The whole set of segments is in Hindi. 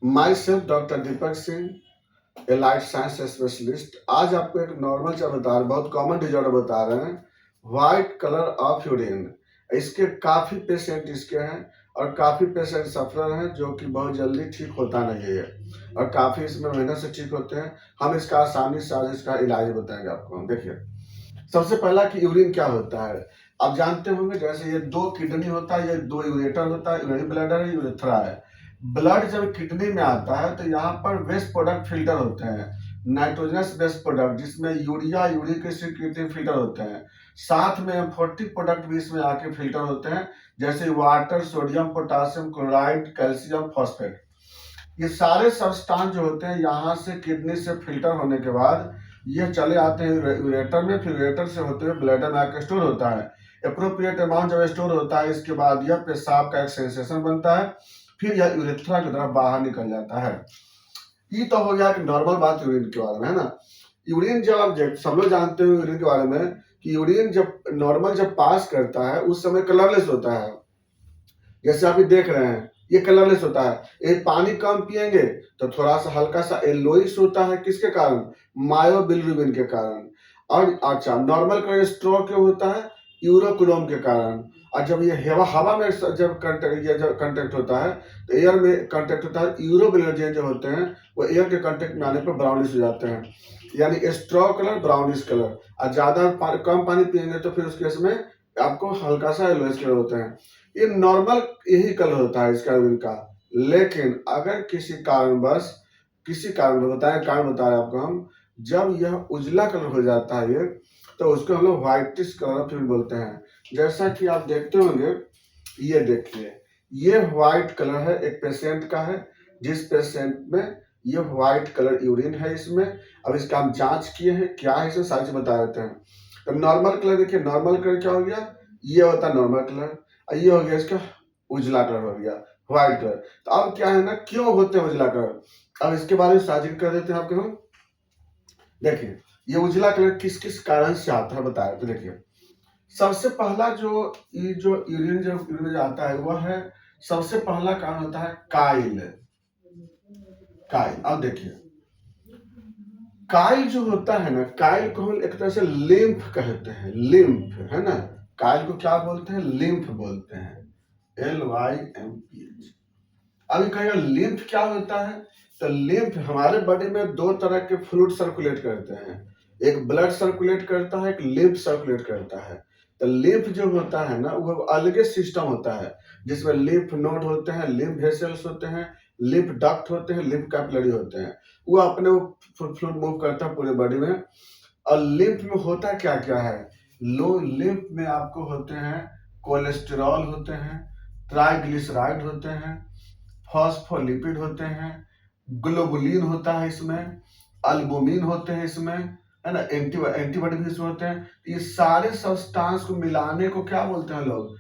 My self doctor Deepak Singh, allied science specialist. आज आपको एक नॉर्मल सा बता रहे हैं, बहुत कॉमन डिजॉर्डर बता रहे हैं, व्हाइट कलर ऑफ यूरिन। इसके काफ़ी पेशेंट इसके हैं और काफ़ी पेशेंट सफर हैं, जो कि बहुत जल्दी ठीक होता नहीं है और काफ़ी इसमें मेहनत से ठीक होते हैं। हम इसका आसानी से आज इसका इलाज बताएंगे आपको। देखिए, सबसे पहला कि यूरिन क्या होता है। आप जानते होंगे, जैसे ये दो किडनी होता है, ये दो यूरेटर होता है, यूरिनरी ब्लैडर है, यूरेथ्रा है। ब्लड जब किडनी में आता है तो यहाँ पर वेस्ट प्रोडक्ट फिल्टर होते हैं, नाइट्रोजनस वेस्ट प्रोडक्ट, जिसमें यूरिया, यूरिक एसिड कृत्रिम फिल्टर होते हैं। साथ में M40 प्रोडक्ट भी इसमें आके फिल्टर होते हैं, जैसे water, sodium, potassium chloride, calcium, phosphate. ये सारे सब्सटेंस जो होते हैं यहाँ से किडनी से फिल्टर होने के बाद ये चले आते हैं यूरेटर में, फिर यूरेटर से होते हुए ब्लैडर में आकर स्टोर होता है। अप्रोप्रिएट अमाउंट जब स्टोर होता है, इसके बाद यह पेशाब का एक सेंसेशन बनता है, फिर यह यूरेथ्रा की तरफ बाहर निकल जाता है। ये तो हो गया कि नॉर्मल बात यूरिन के बारे में, है ना। यूरिन जब आप सब लोग जानते हो यूरिन के बारे में कि यूरिन जब नॉर्मल जब पास करता है उस समय कलरलेस होता है। जैसे आप देख रहे हैं, ये कलरलेस होता है। ये पानी कम पिएंगे तो थोड़ा सा हल्का सा येलोइश होता है, किसके कारण? मायोबिलिरुबिन के कारण। और अच्छा, नॉर्मल कलर स्ट्रो क्यों होता है? यूरोक्रोम के कारण। और जब ये हवा में जब कंटेक्ट होता है तो एयर में कंटेक्ट होता है, यूरोबिलिरुबिन जो होते हैं वो एयर के कंटेक्ट में आने पर ब्राउनिश हो जाते हैं, यानी स्ट्रो कलर, ब्राउनिश कलर। और ज्यादा कम पानी पिएंगे तो फिर उस केस में आपको हल्का सा येलोइश कलर होते हैं। ये नॉर्मल यही कलर होता है इसका यूरिन का। लेकिन अगर किसी कारण बताएं, कारण बता रहे हैं आपको हम, जब यह उजला कलर हो जाता है ये, तो उसको हम लोग व्हाइटिश कलर ऑफ यूरिन बोलते हैं। जैसा कि आप देखते होंगे, ये देखिए, ये व्हाइट कलर है, एक पेशेंट का है, जिस पेशेंट में ये व्हाइट कलर यूरिन है इसमें। अब इसका हम जांच किए हैं, क्या है इसे सारी चीज बता देते हैं। तो नॉर्मल कलर देखिए, नॉर्मल कलर क्या हो गया, ये होता है नॉर्मल कलर, ये हो गया इसका उजला कलर हो गया, व्हाइट कलर। तो अब क्या है ना, क्यों होते हैं उजला कलर, अब इसके बारे में साजिश कर देते हैं आपको हम। देखिए, ये उजला कलर किस किस कारण से आता है बताया। तो देखिए, सबसे पहला जो यूरिन जो आता है वह है, सबसे पहला कारण होता है काइल। काइल, अब देखिए, काइल जो होता है ना, काइल को हम एक तरह से लिम्फ कहते हैं, लिम्फ, है ना। काइल को क्या बोलते हैं? लिम्फ बोलते हैं, LYMPH। अभी कहेगा लिम्फ क्या होता है, तो लिम्फ हमारे बॉडी में दो तरह के फ्लूइड सर्कुलेट करते हैं, एक ब्लड सर्कुलेट करता है, एक लिम्फ सर्कुलेट करता है। तो लिम्फ जो होता है ना, वो अलग सिस्टम होता है, जिसमें लिम्फ नोड होते हैं, लिम्फ वेसल्स होते हैं, लिम्फ डक्ट होते हैं, लिम्फ कैपिलरी होते हैं। वो अपने फ्लूइड मूव करता है पूरे बॉडी में। और लिम्फ में होता क्या क्या है, लो लिम्फ में आपको होते हैं कोलेस्टेरॉल होते हैं, ट्राइग्लिसराइड होते हैं, फॉस्फोलिपिड होते हैं, ग्लोबुलिन होता है इसमें, अल्बुमिन होते हैं इसमें, है ना, एंटीबॉडी भी इसमें होते हैं। ये सारे सब्सटेंस को मिलाने को क्या बोलते हैं लोग?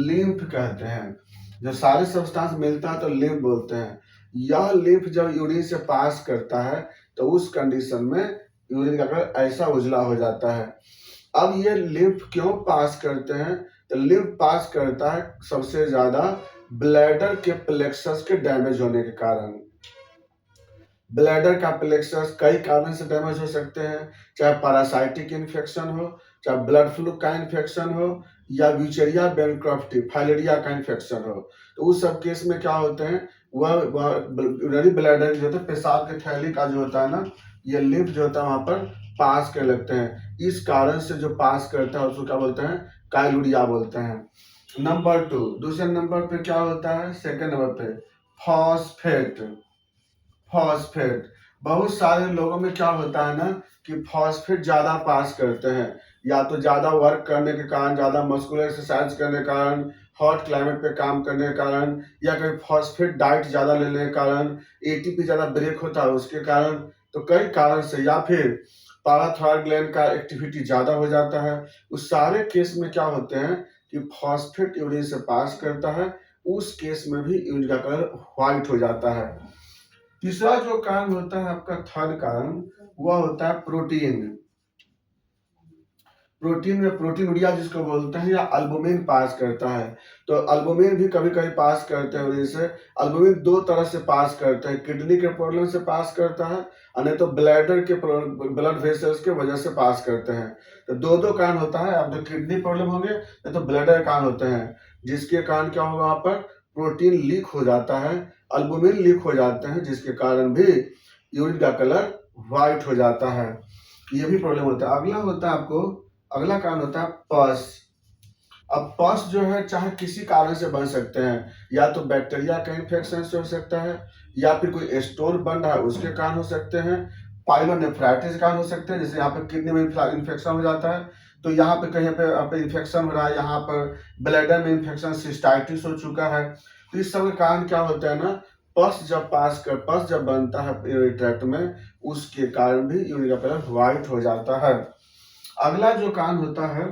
लिम्फ कहते हैं। जब सारे सब्सटेंस मिलता है तो लिम्फ बोलते हैं। यह लिम्फ जब यूरिन से पास करता है तो उस कंडीशन में यूरिन का कलर ऐसा उजला हो जाता है। अब ये लिम्फ क्यों पास करते हैं, तो लिम्फ पास करता है सबसे ज्यादा ब्लैडर के प्लेक्सस के डैमेज होने के कारण। ब्लैडर का प्लेक्सस कई कारण से डैमेज हो सकते हैं, चाहे पैरासाइटिक इन्फेक्शन हो, चाहे ब्लड फ्लू का इन्फेक्शन हो, या यूचेरिया बैंक्रफ्टी, फाइलेरिया का इन्फेक्शन हो। तो उस सब केस में क्या होते हैं, वह यूरिनरी ब्लैडर जो होता है, पेशाब के थैली का जो होता है ना, ये लिम्फ जो होता है वहां पर पास कर लगते हैं। इस कारण से जो पास करता है उसको क्या बोलते हैं? काइलूरिया बोलते हैं। नंबर 2, दूसरे नंबर पे क्या होता है, सेकंड नंबर पे फॉस्फेट। फॉस्फेट, बहुत सारे लोगों में क्या होता है ना कि फॉस्फेट ज्यादा पास करते हैं, या तो ज्यादा वर्क करने के कारण, ज्यादा मस्कुलर एक्सरसाइज करने के कारण, हॉट क्लाइमेट पे काम करने के कारण, या कहीं फॉस्फेट डाइट ज्यादा लेने के कारण, एटीपी ज्यादा ब्रेक होता है उसके कारण। तो कई कारण से, या फिर पाराथायरॉयड ग्लैंड का एक्टिविटी ज्यादा हो जाता है। उस सारे केस में क्या होते हैं कि फॉस्फेट यूरिन से पास करता है, उस केस में भी यूरिन का कलर व्हाइट हो जाता है। तीसरा जो कारण होता है आपका, थर्ड कारण, वह होता है प्रोटीन। प्रोटीन में प्रोटीनूरिया जिसको बोलते हैं, या अल्बुमिन पास करता है। तो अल्बुमिन भी कभी-कभी पास करते हैं, और जैसे अल्बुमिन 2 तरह से पास करते हैं, किडनी के प्रॉब्लम से पास करता है, और नहीं तो ब्लैडर के ब्लड वेसल्स के वजह से पास करते हैं। तो 2-2 कारण होता है, अब तो किडनी प्रॉब्लम होंगे, नहीं तो ब्लैडर कारण होते हैं, जिसके कारण क्या होगा, वहाँ पर प्रोटीन लीक हो जाता है, अल्बुमिन लीक हो जाते हैं, जिसके कारण भी यूरिन का कलर व्हाइट हो जाता है। ये भी प्रॉब्लम होता है। अगला कारण होता है पस। अब पस जो है चाहे किसी कारण से बन सकते हैं, या तो बैक्टीरिया का इन्फेक्शन से हो सकता है, या फिर कोई स्टोन बन रहा है उसके कारण हो सकते हैं, पाइलोनेफ्राइटिस के कारण हो सकते हैं, जैसे यहाँ पे किडनी में इन्फेक्शन हो जाता है, तो यहाँ पे कहीं पे यहाँ पे इन्फेक्शन हो रहा है, यहाँ पर ब्लैडर में इन्फेक्शन, सिस्टाइटिस हो चुका है। तो इस सब के कारण क्या होता है ना, पस जब बनता है यूरिन ट्रैक्ट में, उसके कारण भी यूरिन का कलर व्हाइट हो जाता है। अगला जो कारण होता है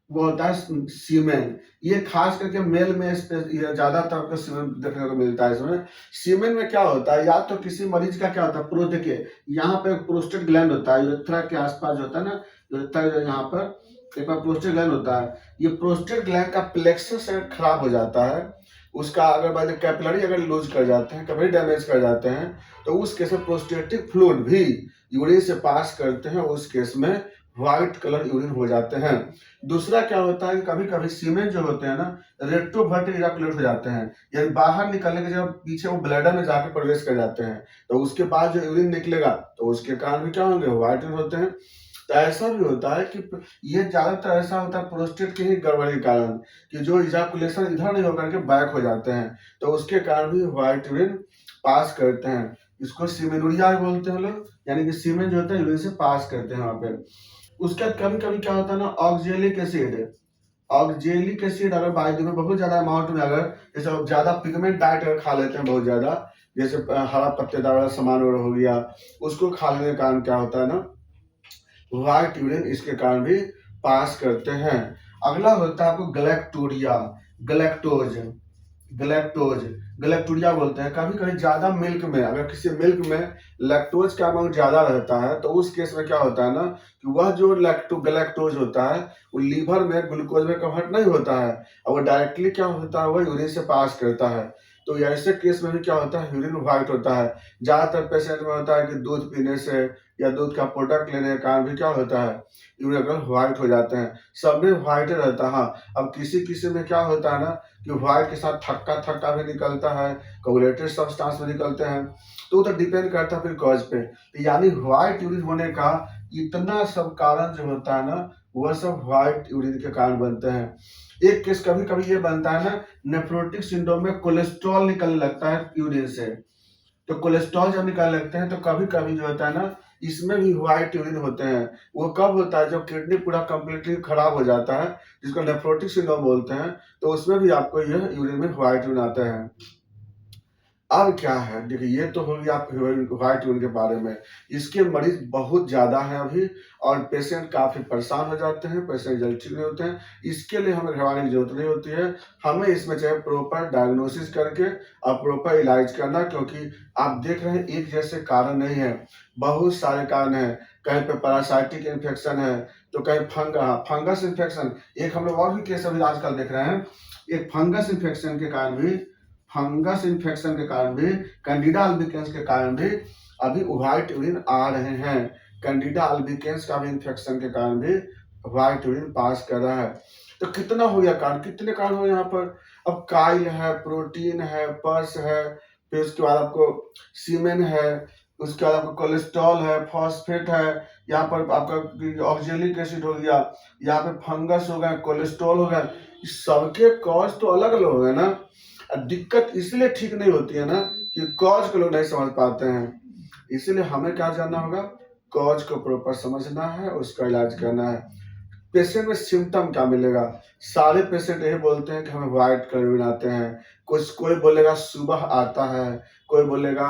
वो होता है सीमेन। ये खास करके मेल में ये ज्यादातर आपको सीमेन देखने को मिलता है। इसमें सीमेन में क्या होता है, या तो किसी मरीज का क्या होता है, देखिए यहाँ पे प्रोस्टेट ग्लैंड होता है, यूरेथ्रा के आसपास जो होता है ना, यूरेथ्रा जो यहाँ पर एक बार प्रोस्टेट ग्लैंड होता है, ये प्रोस्टेट ग्लैंड का प्लेक्सस खराब हो जाता है, उसका अगर बाय कैपिलरी अगर लूज कर जाते हैं, कैपिलरी डैमेज कर जाते हैं, तो उस केस में प्रोस्टेटिक फ्लूइड भी यूरिन से पास करते हैं, उस केस में व्हाइट कलर यूरिन हो जाते हैं। दूसरा क्या होता है कि कभी कभी सीमेन जो होते हैं ना, रेट्रोवर्टिक इजाकुलेट हो जाते हैं, यानी बाहर निकलने के जब पीछे वो ब्लैडर में जाके प्रवेश कर जाते हैं, तो उसके बाद जो यूरिन निकलेगा तो उसके कारण भी क्या होंगे, व्हाइट यूरिन होते हैं। तो ऐसा भी होता है कि ये ज्यादातर ऐसा होता है प्रोस्टेट की ही गड़बड़ी के कारण, कि जो इजाकुलेशन इधर नहीं होकर के बैक हो जाते हैं, तो उसके कारण भी व्हाइट यूरिन पास करते हैं। इसको सीमेनुरिया बोलते हैं लोग, यानी कि सीमेन जो होता है यूरिन से पास करते हैं वहां पे। उसके बाद कभी कभी क्या होता है ना, ऑक्जेलिक एसिड अगर बायोडी में बहुत ज्यादा अमाउंट में, अगर जैसे ज्यादा पिगमेंट डाइट अगर खा लेते हैं बहुत ज्यादा, जैसे हरा पत्तेदार वाला सामान हो गया, उसको खा लेने के कारण क्या होता है ना, व्हाइट यूरिन इसके कारण भी पास करते हैं। अगला होता है आपको गलेक्टोरिया, गलेक्टोज गलेक्टोज गलेक्टोरिया बोलते हैं। कभी कभी ज्यादा मिल्क में, अगर किसी मिल्क में लैक्टोज का अमाउंट ज्यादा रहता है, तो उस केस में क्या होता है ना, कि वह जो गलेक्टोज होता है वो लीवर में ग्लूकोज में कन्वर्ट नहीं होता है, और वो डायरेक्टली क्या होता है, वह यूरिन से पास करता है। तो ऐसे केस में भी क्या होता है, यूरिन व्हाइट होता है। ज्यादातर पेशेंट में होता है कि दूध पीने से या दूध का प्रोडक्ट लेने के कारण भी क्या होता है, यूरिन कलर व्हाइट हो जाते हैं। सब में व्हाइट रहता है। हाँ, अब किसी किसी में क्या होता है ना, कि व्हाइट के साथ थक्का थक्का भी निकलता है, कोगुलेटेड सब्सटेंस भी निकलते हैं, तो डिपेंड करता है फिर कॉज पे। तो यानी व्हाइट यूरिन होने का इतना सब कारण जो होता है ना, वह सब व्हाइट यूरिन के कारण बनते हैं। एक केस कभी कभी ये बनता है ना, नेफ्रोटिक सिंड्रोम में कोलेस्ट्रॉल निकलने लगता है यूरिन से। तो कोलेस्ट्रॉल जब निकलने लगते हैं तो कभी कभी जो होता है ना, इसमें भी व्हाइट यूरिन होते हैं। वो कब होता है, जब किडनी पूरा कंप्लीटली खराब हो जाता है, जिसको नेफ्रोटिक सिंड्रोम बोलते हैं, तो उसमें भी आपको यह यूरिन में व्हाइट यूरिन आता है। अब क्या है, देखिए ये तो हो गया आपके व्हाइट यूरिन के बारे में। इसके मरीज बहुत ज्यादा हैं अभी, और पेशेंट काफी परेशान हो जाते हैं, पेशेंट जल्दी ठीक नहीं होते हैं। इसके लिए हमें घबराने की जरूरत नहीं होती है। हमें इसमें चाहे प्रॉपर डायग्नोसिस करके और प्रॉपर इलाज करना, क्योंकि आप देख रहे हैं एक जैसे कारण नहीं है, बहुत सारे कारण हैं। कहीं पे पैरासाइटिक इन्फेक्शन है, तो कहीं फंगस इन्फेक्शन, एक हम लोग और भी केस अभी आजकल देख रहे हैं, एक फंगस इन्फेक्शन के कारण भी, कैंडिडा अल्बिकेंस के कारण भी अभी व्हाइट यूरिन आ रहे हैं। कैंडिडा अल्बिकेंस का भी इन्फेक्शन के कारण भी व्हाइट यूरिन पास कर रहा है। तो कितना हो गया कारण, कितने कारण हो यहाँ पर। अब काइल है, प्रोटीन है, पस है, फिर उसके बाद आपको सीमेन है, उसके बाद आपको कोलेस्ट्रॉल है, फॉस्फेट है, यहाँ पर आपका ऑक्जेलिक एसिड हो गया, यहाँ पे फंगस हो गया, कोलेस्ट्रॉल हो गया। सबके कॉज तो अलग अलग हो गए ना। दिक्कत इसलिए ठीक नहीं होती है ना, कि कॉज को लोग नहीं समझ पाते हैं। इसीलिए हमें क्या जानना होगा, कॉज को प्रॉपर समझना है, उसका इलाज करना है। पेशेंट में सिम्टम क्या मिलेगा, सारे पेशेंट यही बोलते हैं कि हमें व्हाइट कलर आते हैं। कोई बोलेगा सुबह आता है, कोई बोलेगा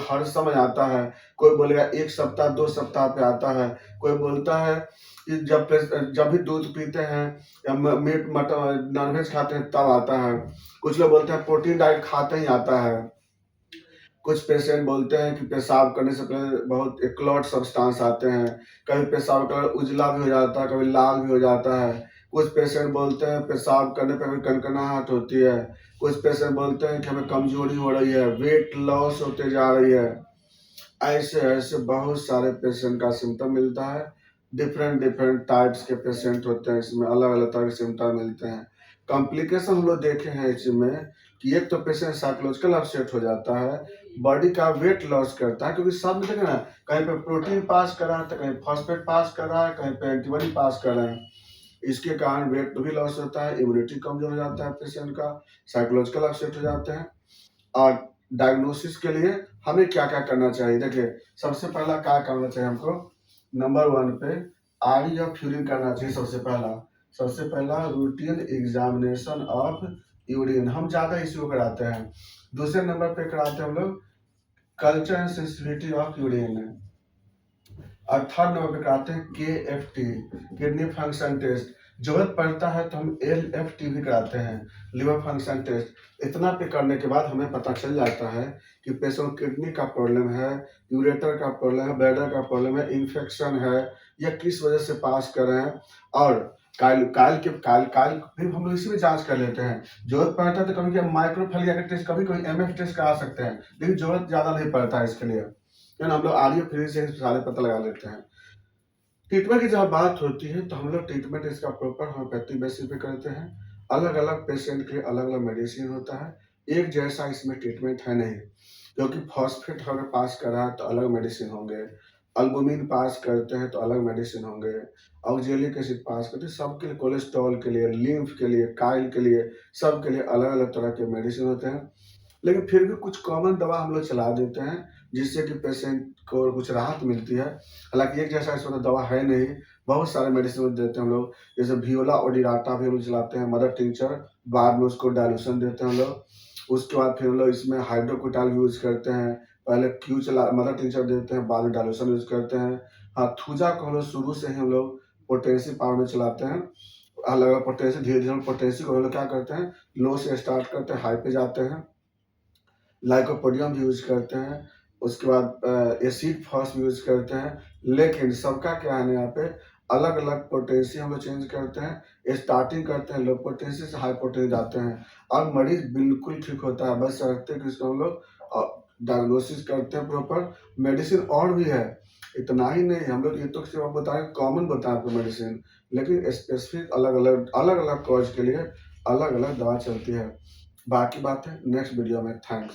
हर समय आता है, कोई बोलेगा 1 सप्ताह 2 सप्ताह पे आता है, कोई बोलता है कि जब भी दूध पीते हैं या मीट मटन नॉनवेज खाते हैं तब आता है, कुछ लोग बोलते हैं प्रोटीन डाइट खाते ही आता है। कुछ पेशेंट बोलते हैं कि पेशाब करने से पहले बहुत क्लॉट सब्सटेंस आते हैं, कभी पेशाब का कलर उजला भी हो जाता है, कभी लाल भी हो जाता है। कुछ पेशेंट बोलते हैं पेशाब करने पे हमें कनकनाहट होती है। कुछ पेशेंट बोलते हैं कि हमें कमजोरी हो रही है, वेट लॉस होते जा रही है। ऐसे-ऐसे बहुत सारे पेशेंट का सिम्पटम मिलता है। डिफरेंट डिफरेंट टाइप्स के पेशेंट होते हैं, इसमें अलग-अलग तरह के सिम्पटम मिलते हैं। कॉम्प्लिकेशन हम लोग देखे हैं इसमें कि एक तो पेशेंट साइकोलॉजिकल अपसेट हो जाता है, बॉडी का वेट लॉस करता है, क्योंकि सब में देखे ना, कहीं पे प्रोटीन पास कर रहा है, तो कहीं फॉस्फेट पास कर रहा है, कहीं पे एंटीबॉडी पास कर रहे हैं। इसके कारण वेट भी लॉस होता है, इम्यूनिटी कमजोर हो जाता है पेशेंट का, साइकोलॉजिकल अपसेट हो जाते हैं। और डायग्नोसिस के लिए हमें क्या-क्या करना चाहिए? देखिए, सबसे पहला क्या करना चाहिए हमको, नंबर 1 पे आरई ऑफ यूरिन करना चाहिए सबसे पहला। सबसे पहला रूटीन एग्जामिनेशन ऑफ यूरिन हम ज़्यादा इसको कराते हैं। दूसरे नंबर पे कराते हैं हम लोग culture and sensitivity of urine. और थर्ड नंबर पे कराते हैं KFT, किडनी फंक्शन टेस्ट। जरूरत पड़ता है तो हम LFT भी कराते हैं, लिवर फंक्शन टेस्ट। इतना पे करने के बाद हमें पता चल जाता है कि पेशेंट किडनी का प्रॉब्लम है, यूरेटर का प्रॉब्लम है, ब्लैडर का प्रॉब्लम है, इन्फेक्शन है, या किस वजह से पास कर रहे हैं। और काल भी हम लोग इसी में जांच कर लेते हैं। जरूरत पड़ता है तो कभी कभी माइक्रोफिलिया का टेस्ट, कभी कभी MF टेस्ट करा सकते हैं, लेकिन जरूरत ज्यादा नहीं पड़ता है इसके लिए। हम लोग आरईओ फ्री से सारे पता लगा लेते हैं। ट्रीटमेंट की जब बात होती है तो हम लोग ट्रीटमेंट इसका प्रॉपर होम्योपैथी बेसिस पे करते हैं। अलग अलग पेशेंट के अलग अलग मेडिसिन होता है, एक जैसा इसमें ट्रीटमेंट है नहीं। क्योंकि फॉस्फेट अगर पास कर रहा है तो अलग मेडिसिन होंगे, अल्बुमिन पास करते हैं तो अलग मेडिसिन होंगे, ऑक्जेलिक एसिड पास करते हैं, सबके लिए, कोलेस्ट्रॉल के लिए, लिम्फ के लिए, काइल के लिए, सबके लिए अलग अलग तरह के मेडिसिन होते हैं। लेकिन फिर भी कुछ कॉमन दवा हम लोग चला देते हैं, जिससे कि पेशेंट को कुछ राहत मिलती है। हालाँकि एक जैसा इसमें तो दवा है नहीं, बहुत सारे मेडिसिन देते हैं हम लोग। जैसे वियोला ओडिराटा भी हम लोग चलाते हैं, मदर टिंचर, बाद में उसको डाइल्यूशन देते हैं हम लोग। उसके बाद फिर हम लोग इसमें हाइड्रोकोटाल यूज़ करते हैं। पहले मदर टिंचर देते हैं, बाद में डाइल्यूशन यूज़ करते हैं। हाँ, थूजा को हम लोग शुरू से ही हम लोग पोटेशियम पावर में चलाते हैं। अलग-अलग पोटेशियम, धीरे-धीरे हम पोटेशियम को हम लोग क्या करते हैं, लो से स्टार्ट करते हैं, हाई पे जाते हैं। लाइकोपोडियम यूज़ करते हैं, उसके बाद एसिड फॉस यूज़ करते हैं। लेकिन सबका क्या है ना, यहाँ पे अलग-अलग पोटेशियम हम लोग चेंज करते हैं। स्टार्टिंग करते हैं लो पोटेशियम से हाई पोटेशियम जाते हैं, और मरीज़ बिल्कुल ठीक होता है, बशर्ते कि उसको हम लोग डायग्नोसिस करते हैं प्रॉपर। मेडिसिन और भी है, इतना ही नहीं, हम लोग ये तो सिर्फ आप बताएँ, कॉमन बताएँ आपको मेडिसिन, लेकिन स्पेसिफिक अलग-अलग कॉज़ के लिए अलग-अलग दवा चलती है। बाकी बात है नेक्स्ट वीडियो में। थैंक्स।